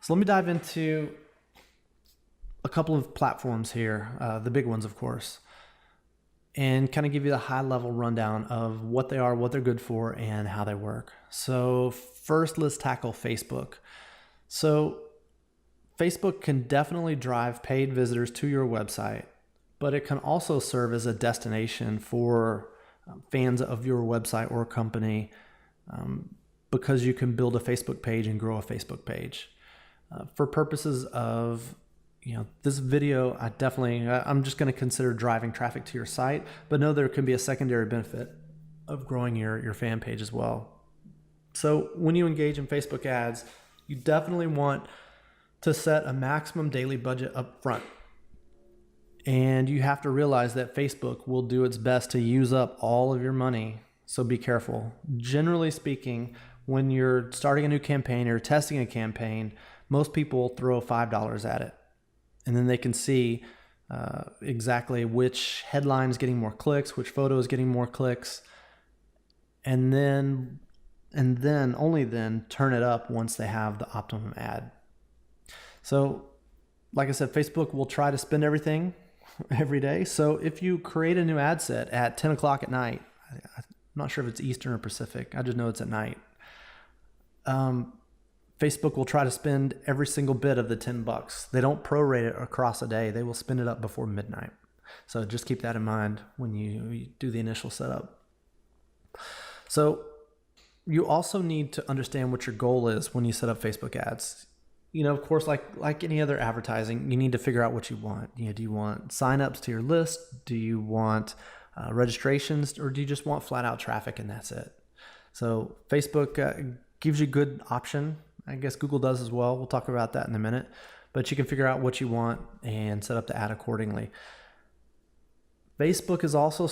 So let me dive into a couple of platforms here, the big ones, of course, and kind of give you the high level rundown of what they are, what they're good for, and how they work. So first, let's tackle Facebook. So Facebook can definitely drive paid visitors to your website, but it can also serve as a destination for fans of your website or company, because you can build a Facebook page and grow a Facebook page. For purposes of this video, I'm just going to consider driving traffic to your site, but know there can be a secondary benefit of growing your fan page as well. So when you engage in Facebook ads, you definitely want to set a maximum daily budget up front. And you have to realize that Facebook will do its best to use up all of your money. So be careful. Generally speaking, when you're starting a new campaign or testing a campaign, most people throw $5 at it. And then they can see exactly which headline is getting more clicks, which photo is getting more clicks. And then only then turn it up once they have the optimum ad. So like I said, Facebook will try to spend everything every day. So if you create a new ad set at 10 o'clock at night, I'm not sure if it's Eastern or Pacific, I just know it's at night. Facebook will try to spend every single bit of the $10. They don't prorate it across a day. They will spin it up before midnight. So just keep that in mind when you do the initial setup. So you also need to understand what your goal is when you set up Facebook ads. Of course, like any other advertising, you need to figure out what you want. Do you want signups to your list? Do you want registrations, or do you just want flat out traffic and that's it? So Facebook gives you a good option. I guess Google does as well. We'll talk about that in a minute, but you can figure out what you want and set up the ad accordingly. Facebook is also,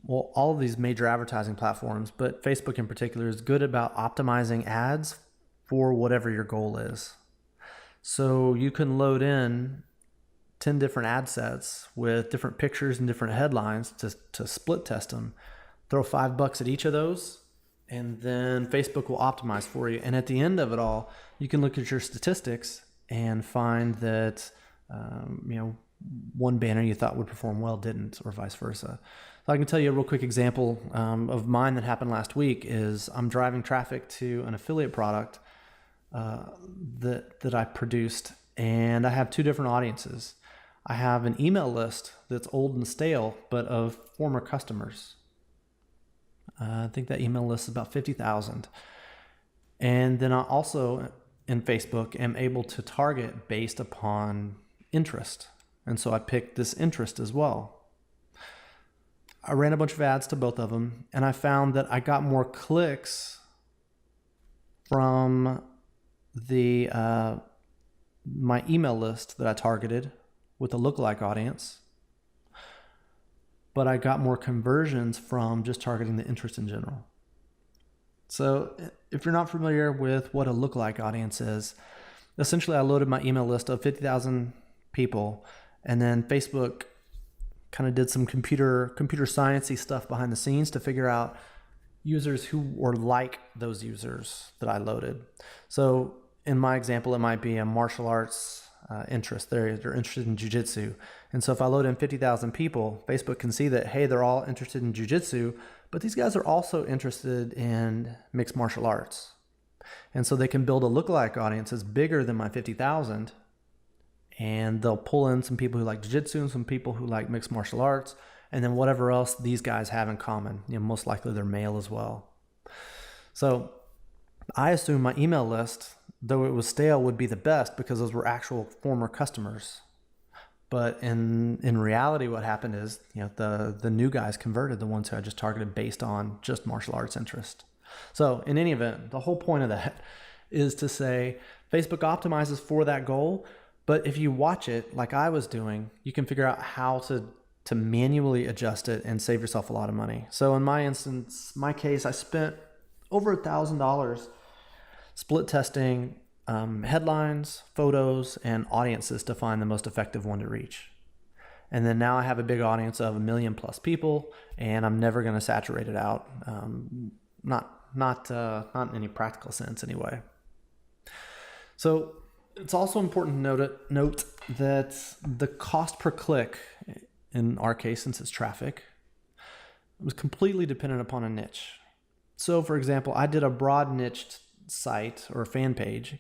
all of these major advertising platforms, but Facebook in particular is good about optimizing ads for whatever your goal is. So you can load in 10 different ad sets with different pictures and different headlines to split test them. Throw $5 at each of those, and then Facebook will optimize for you. And at the end of it all, you can look at your statistics and find that one banner you thought would perform well didn't, or vice versa. So I can tell you a real quick example of mine that happened last week. Is I'm driving traffic to an affiliate product that I produced, and I have two different audiences. I have an email list that's old and stale, but of former customers. I think that email list is about 50,000. And then I also, in Facebook, am able to target based upon interest. And so I picked this interest as well. I ran a bunch of ads to both of them, and I found that I got more clicks from my email list that I targeted with a lookalike audience, but I got more conversions from just targeting the interest in general. So if you're not familiar with what a lookalike audience is, essentially I loaded my email list of 50,000 people, and then Facebook kind of did some computer science-y stuff behind the scenes to figure out users who were like those users that I loaded. So in my example, it might be a martial arts interest. They're interested in jiu-jitsu. And so if I load in 50,000 people, Facebook can see that, hey, they're all interested in jiu-jitsu, but these guys are also interested in mixed martial arts. And so they can build a lookalike audience that's bigger than my 50,000, and they'll pull in some people who like jiu-jitsu and some people who like mixed martial arts, and then whatever else these guys have in common. Most likely they're male as well. So I assume my email list, though it was stale, would be the best because those were actual former customers. But in reality, what happened is, the new guys converted, the ones who I just targeted based on just martial arts interest. So in any event, the whole point of that is to say Facebook optimizes for that goal. But if you watch it like I was doing, you can figure out how to manually adjust it and save yourself a lot of money. So in my case, I spent over $1,000 split testing headlines, photos, and audiences to find the most effective one to reach. And then now I have a big audience of 1 million plus people, and I'm never going to saturate it out. Not in any practical sense anyway. So It's also important to note that the cost per click, in our case, since it's traffic, was completely dependent upon a niche. So, for example, I did a broad niched site or fan page,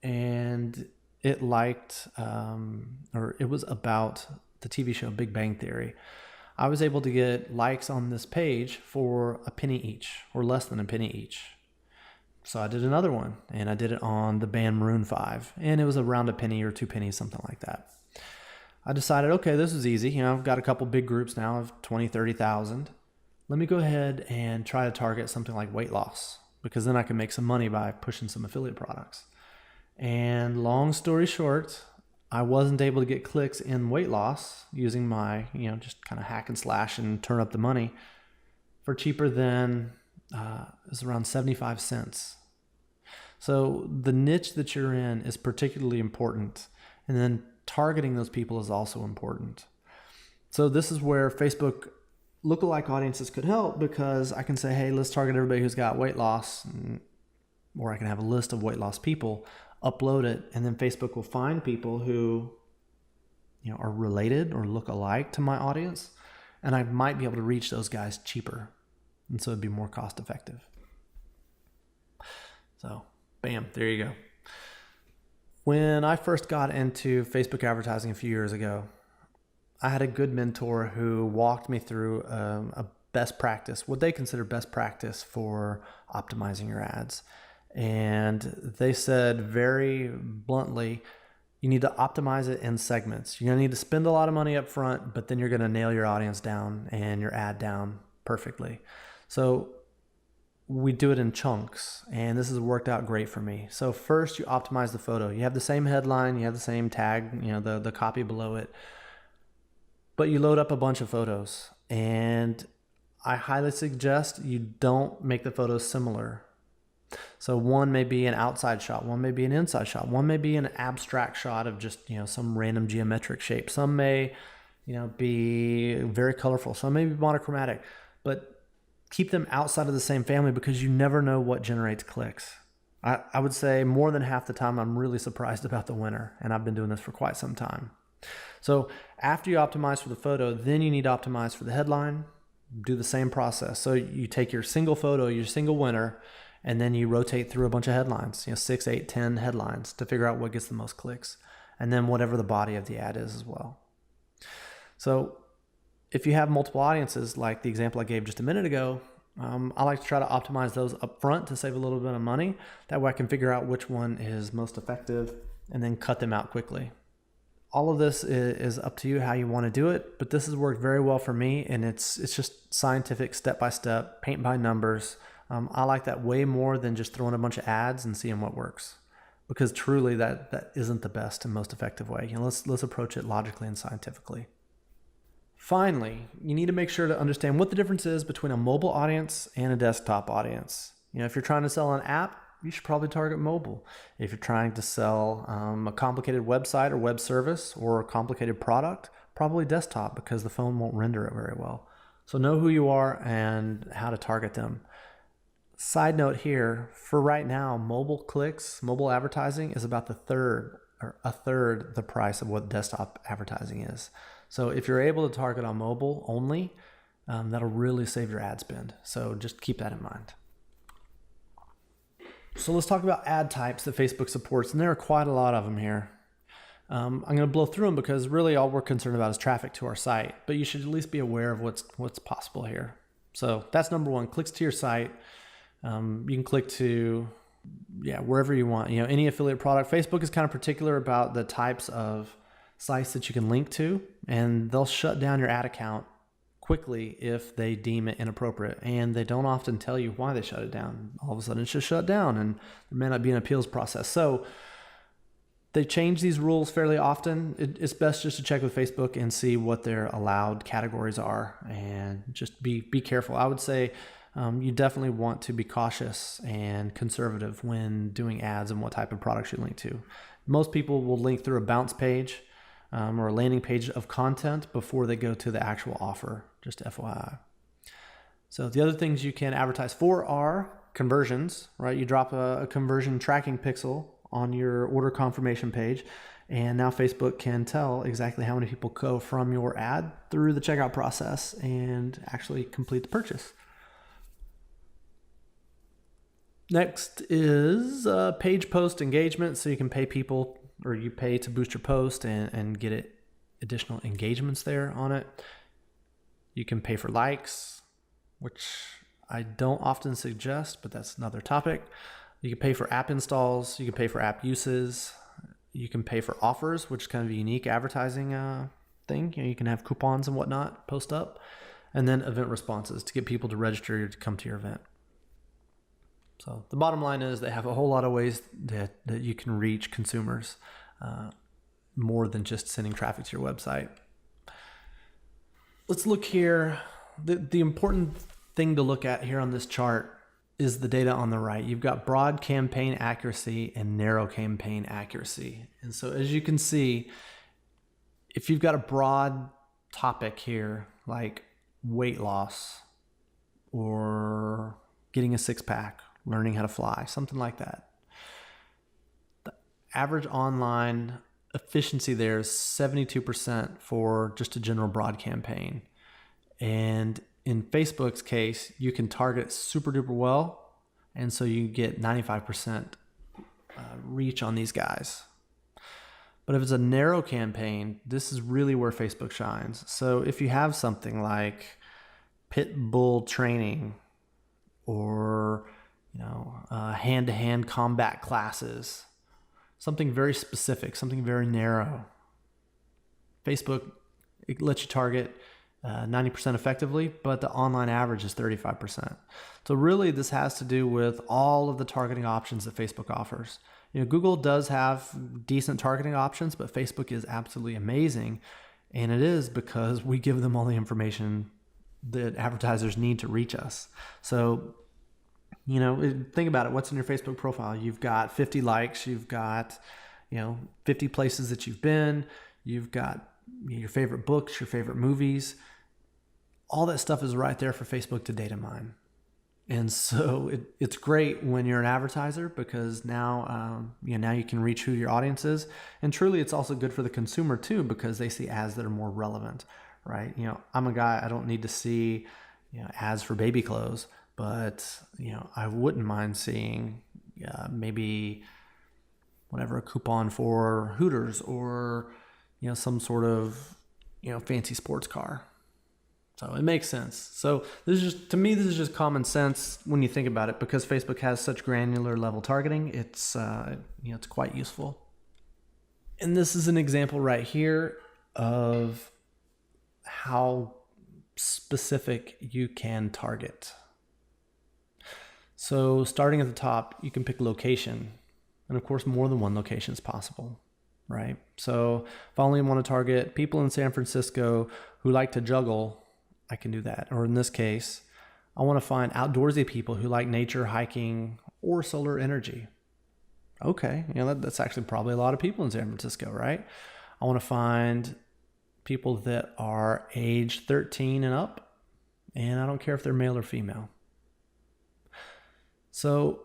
and it it was about the TV show Big Bang Theory. I was able to get likes on this page for a penny each, or less than a penny each. So I did another one, and I did it on the band Maroon 5, and it was around a penny or 2 pennies, something like that. I decided, okay, this is easy. I've got a couple big groups now of 20, 30,000. Let me go ahead and try to target something like weight loss, because then I can make some money by pushing some affiliate products. And long story short, I wasn't able to get clicks in weight loss using my, just kind of hack and slash and turn up the money for cheaper than, it was around 75 cents. So the niche that you're in is particularly important. And then targeting those people is also important. So this is where Facebook lookalike audiences could help, because I can say, hey, let's target everybody who's got weight loss, or I can have a list of weight loss people, upload it, and then Facebook will find people who are related or look alike to my audience, and I might be able to reach those guys cheaper, and so it'd be more cost effective. So bam, there you go. When I first got into Facebook advertising a few years ago, I had a good mentor who walked me through a best practice, what they consider best practice for optimizing your ads. And they said very bluntly, you need to optimize it in segments. You're going to need to spend a lot of money up front, but then you're going to nail your audience down and your ad down perfectly. So we do it in chunks, and this has worked out great for me. So first, you optimize the photo. You have the same headline, you have the same tag, the copy below it, but you load up a bunch of photos. And I highly suggest you don't make the photos similar. So one may be an outside shot, one may be an inside shot, one may be an abstract shot of just, some random geometric shape. Some may, be very colorful. Some may be monochromatic, but keep them outside of the same family, because you never know what generates clicks. I would say more than half the time I'm really surprised about the winner, and I've been doing this for quite some time. So after you optimize for the photo, then you need to optimize for the headline. Do the same process. So you take your single photo, your single winner, and then you rotate through a bunch of headlines, 6, 8, 10 headlines to figure out what gets the most clicks. And then whatever the body of the ad is as well. So if you have multiple audiences, like the example I gave just a minute ago, I like to try to optimize those up front to save a little bit of money. That way I can figure out which one is most effective and then cut them out quickly. All of this is up to you how you want to do it, but this has worked very well for me, and it's just scientific, step-by-step, paint by numbers. I like that way more than just throwing a bunch of ads and seeing what works, because truly that isn't the best and most effective way. Let's approach it logically and scientifically. Finally, you need to make sure to understand what the difference is between a mobile audience and a desktop audience. If you're trying to sell an app, you should probably target mobile. If you're trying to sell a complicated website or web service or a complicated product, probably desktop, because the phone won't render it very well. So know who you are and how to target them. Side note here, for right now, mobile clicks, mobile advertising is about a third the price of what desktop advertising is. So if you're able to target on mobile only, that'll really save your ad spend. So just keep that in mind. So let's talk about ad types that Facebook supports, and there are quite a lot of them here. I'm going to blow through them because really all we're concerned about is traffic to our site, but you should at least be aware of what's possible here. So that's number one, clicks to your site. You can click to, wherever you want, any affiliate product. Facebook is kind of particular about the types of sites that you can link to, and they'll shut down your ad account quickly if they deem it inappropriate, and they don't often tell you why they shut it down. All of a sudden it's just shut down, and there may not be an appeals process. So they change these rules fairly often. It's best just to check with Facebook and see what their allowed categories are, and just be careful. I would say you definitely want to be cautious and conservative when doing ads and what type of products you link to. Most people will link through a bounce page or a landing page of content before they go to the actual offer, just FYI. So the other things you can advertise for are conversions, right? You drop a conversion tracking pixel on your order confirmation page. And now Facebook can tell exactly how many people go from your ad through the checkout process and actually complete the purchase. Next is page post engagement. So you can pay people, or you pay to boost your post and get additional engagements there on it. You can pay for likes, which I don't often suggest, but that's another topic. You can pay for app installs. You can pay for app uses. You can pay for offers, which is kind of a unique advertising thing. You can have coupons and whatnot post up. And then event responses to get people to register to come to your event. So the bottom line is they have a whole lot of ways that you can reach consumers, more than just sending traffic to your website. Let's look here. The important thing to look at here on this chart is the data on the right. You've got broad campaign accuracy and narrow campaign accuracy. And so as you can see, if you've got a broad topic here, like weight loss or getting a six-pack, learning how to fly, something like that, the average online efficiency there is 72% for just a general broad campaign. And in Facebook's case, you can target super duper well, and so you get 95% reach on these guys. But if it's a narrow campaign, this is really where Facebook shines. So if you have something like pit bull training or hand-to-hand combat classes, something very specific, something very narrow, Facebook, it lets you target 90% effectively, but the online average is 35%. So really this has to do with all of the targeting options that Facebook offers. Google does have decent targeting options, but Facebook is absolutely amazing. And it is because we give them all the information that advertisers need to reach us. So, think about it. What's in your Facebook profile? You've got 50 likes. You've got, 50 places that you've been. You've got your favorite books, your favorite movies. All that stuff is right there for Facebook to data mine. And so it's great when you're an advertiser because now, now you can reach who your audience is. And truly, it's also good for the consumer too because they see ads that are more relevant, right? I'm a guy, I don't need to see ads for baby clothes, but I wouldn't mind seeing maybe whatever, a coupon for Hooters or some sort of fancy sports car. So it makes sense. So this is just common sense when you think about it, because Facebook has such granular level targeting. It's it's quite useful. And this is an example right here of how specific you can target. So starting at the top, you can pick location, and of course more than one location is possible, right? So if I only want to target people in San Francisco who like to juggle, I can do that. Or in this case, I want to find outdoorsy people who like nature, hiking, or solar energy. Okay, that's actually probably a lot of people in San Francisco, right? I want to find people that are age 13 and up, and I don't care if they're male or female. So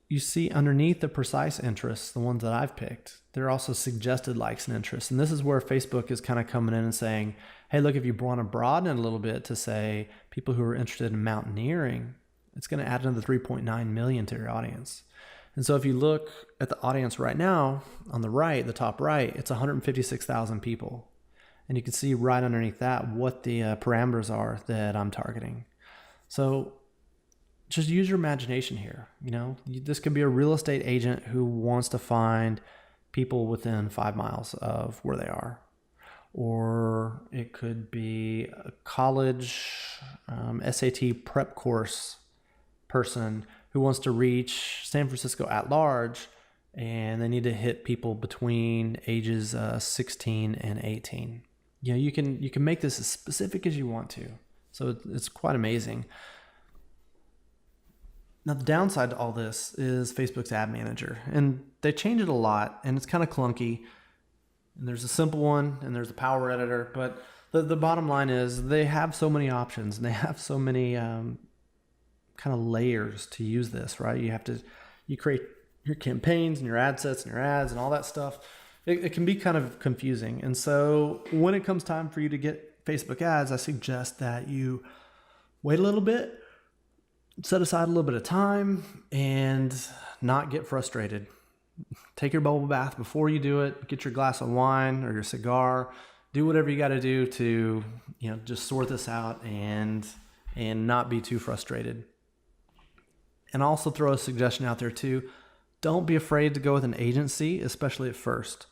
you see underneath the precise interests, the ones that I've picked, there are also suggested likes and interests. And this is where Facebook is kind of coming in and saying, hey, look, if you want to broaden it a little bit to say people who are interested in mountaineering, it's going to add another 3.9 million to your audience. And so if you look at the audience right now, on the right, the top right, it's 156,000 people. And you can see right underneath that what the parameters are that I'm targeting. So just use your imagination here. This could be a real estate agent who wants to find people within 5 miles of where they are. Or it could be a college SAT prep course person who wants to reach San Francisco at large, and they need to hit people between ages 16 and 18. You can make this as specific as you want to. So it's quite amazing. Now, the downside to all this is Facebook's ad manager, and they change it a lot, and it's kind of clunky. And there's a simple one, and there's a power editor, but the bottom line is they have so many options, and they have so many kind of layers to use this, right? You create your campaigns and your ad sets and your ads and all that stuff, it can be kind of confusing. And so when it comes time for you to get Facebook ads, I suggest that you wait a little bit, set aside a little bit of time, and not get frustrated. Take your bubble bath before you do it. Get your glass of wine or your cigar. Do whatever you got to do to, just sort this out and not be too frustrated. And I'll also throw a suggestion out there too. Don't be afraid to go with an agency, especially at first.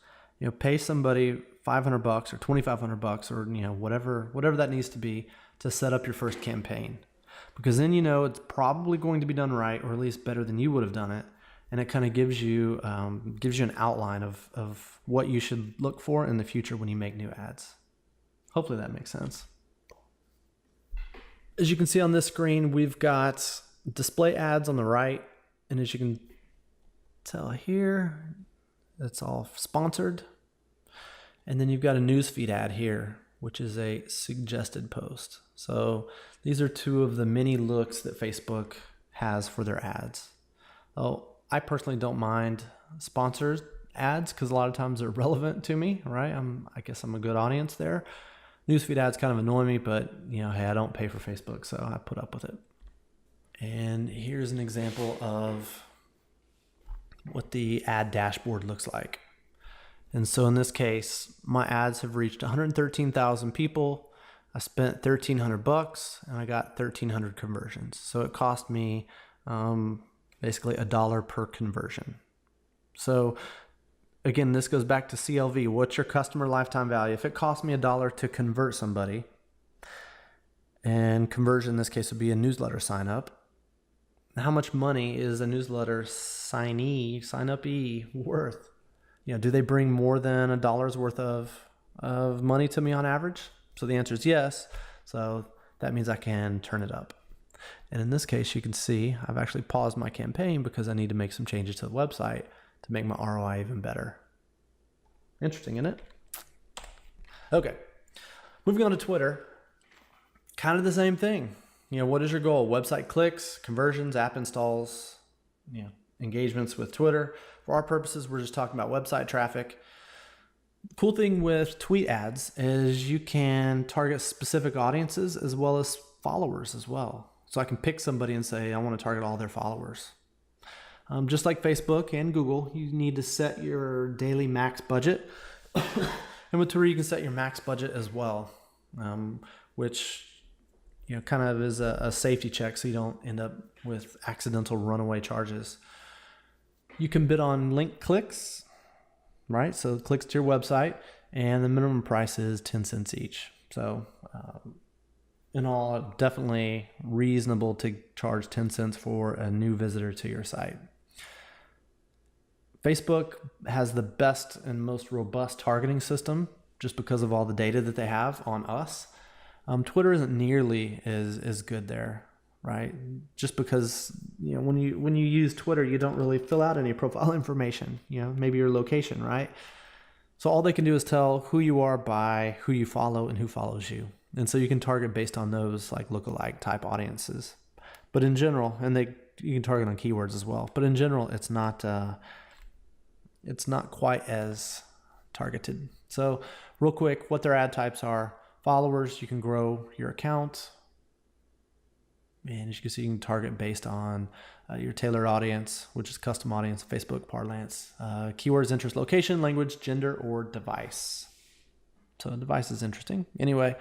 Pay somebody $500 or $2,500 or whatever that needs to be to set up your first campaign, because then it's probably going to be done right, or at least better than you would have done it, and it kind of gives you an outline of what you should look for in the future when you make new ads. Hopefully that makes sense. As you can see on this screen, we've got display ads on the right, and as you can tell here, it's all sponsored. And then you've got a newsfeed ad here, which is a suggested post. So these are two of the many looks that Facebook has for their ads. Oh, I personally don't mind sponsored ads because a lot of times they're relevant to me, right? I guess I'm a good audience there. Newsfeed ads kind of annoy me, but hey, I don't pay for Facebook, so I put up with it. And here's an example of what the ad dashboard looks like. And so in this case, my ads have reached 113,000 people. I spent $1,300 and I got 1,300 conversions. So it cost me basically $1 per conversion. So again, this goes back to CLV. What's your customer lifetime value? If it costs me $1 to convert somebody, and conversion in this case would be a newsletter sign up, how much money is a newsletter sign-up-y worth? Do they bring more than $1 worth of money to me on average? So the answer is yes. So that means I can turn it up. And in this case, you can see I've actually paused my campaign because I need to make some changes to the website to make my ROI even better. Interesting, isn't it? Okay, moving on to Twitter. Kind of the same thing. What is your goal? Website clicks, conversions, app installs, engagements with Twitter. For our purposes, we're just talking about website traffic. Cool thing with tweet ads is you can target specific audiences as well as followers as well. So I can pick somebody and say, I want to target all their followers. Just like Facebook and Google, you need to set your daily max budget. And with Twitter, you can set your max budget as well, which kind of is a safety check so you don't end up with accidental runaway charges. You can bid on link clicks, right? So clicks to your website, and the minimum price is 10 cents each. So in all, definitely reasonable to charge 10 cents for a new visitor to your site. Facebook has the best and most robust targeting system just because of all the data that they have on us. Twitter isn't nearly as good there, right? Just because when you use Twitter, you don't really fill out any profile information. Maybe your location, right? So all they can do is tell who you are by who you follow and who follows you, and so you can target based on those like lookalike type audiences. But in general, and you can target on keywords as well. But in general, it's not quite as targeted. So real quick, what their ad types are. Followers, you can grow your account. And as you can see, you can target based on your tailored audience, which is custom audience, Facebook parlance. Keywords, interest, location, language, gender, or device. So device is interesting. Anyway,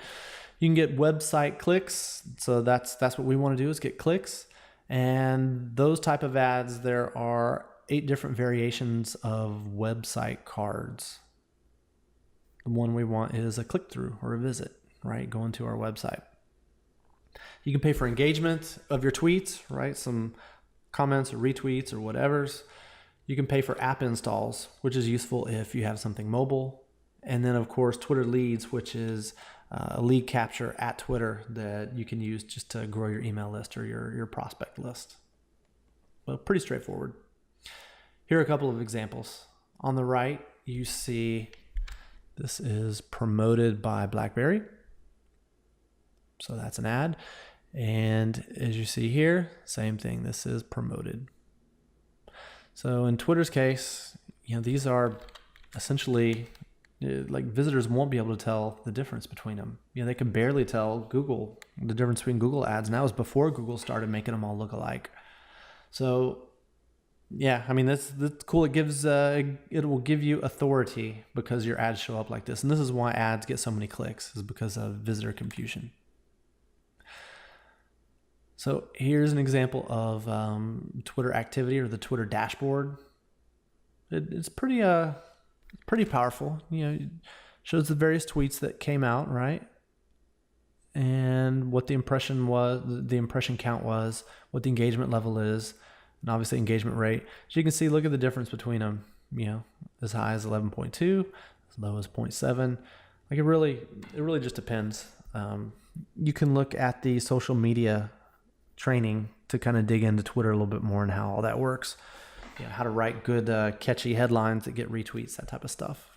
you can get website clicks. So that's what we want to do is get clicks. And those type of ads, there are 8 different variations of website cards. The one we want is a click-through or a visit, right? Going to our website. You can pay for engagement of your tweets, right? Some comments or retweets or whatever's. You can pay for app installs, which is useful if you have something mobile. And then, of course, Twitter leads, which is a lead capture at Twitter that you can use just to grow your email list or your prospect list. Well, pretty straightforward. Here are a couple of examples. On the right, you see this is promoted by BlackBerry. So that's an ad. And as you see here, same thing. This is promoted. So in Twitter's case, these are essentially like visitors won't be able to tell the difference between them. They can barely tell the difference between Google ads. And that was before Google started making them all look alike. So yeah, I mean, that's cool. It gives, it will give you authority because your ads show up like this. And this is why ads get so many clicks, is because of visitor confusion. So here's an example of Twitter activity, or the Twitter dashboard. It's pretty powerful. It shows the various tweets that came out, right? And what the impression count was, what the engagement level is, and obviously engagement rate. So you can see, look at the difference between them. As high as 11.2, as low as 0.7. Like it really just depends. You can look at the social media training to kind of dig into Twitter a little bit more and how all that works. How to write good, catchy headlines that get retweets, that type of stuff.